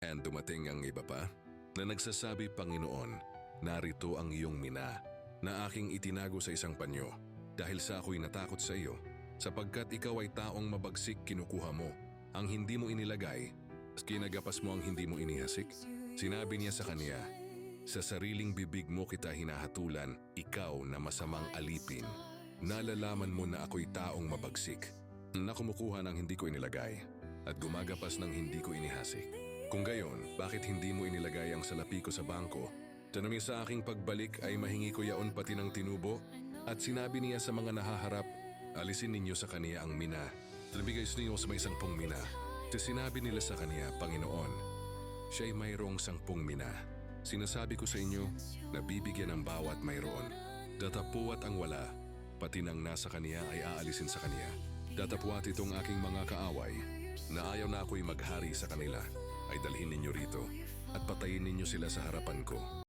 And dumating ang iba pa na nagsasabi, Panginoon, narito ang iyong mina na aking itinago sa isang panyo dahil sa ako'y natakot sa iyo sapagkat ikaw ay taong mabagsik kinukuha mo ang hindi mo inilagay, kinagapas mo ang hindi mo inihasik. Sinabi niya sa kanya, sa sariling bibig mo kita hinahatulan, ikaw na masamang alipin. Nalalaman mo na ako'y taong mabagsik, na kumukuha ng hindi ko inilagay at gumagapas ng hindi ko inihasik. Kung gayon, bakit hindi mo inilagay ang salapi ko sa bangko? Tanungin sa aking pagbalik ay mahingi ko yaon pati ng tinubo at sinabi niya sa mga nahaharap, alisin ninyo sa kaniya ang mina. Nabigay ninyo sa may 10 mina. At sinabi nila sa kaniya, Panginoon, siya'y mayroong 10 mina. Sinasabi ko sa inyo, nabibigyan ng bawat mayroon. Datapuat ang wala, pati nang nasa kaniya ay aalisin sa kaniya. Datapuat itong aking mga kaaway, na ayaw na ako'y maghari sa kanila, ay dalhin ninyo rito at patayin ninyo sila sa harapan ko.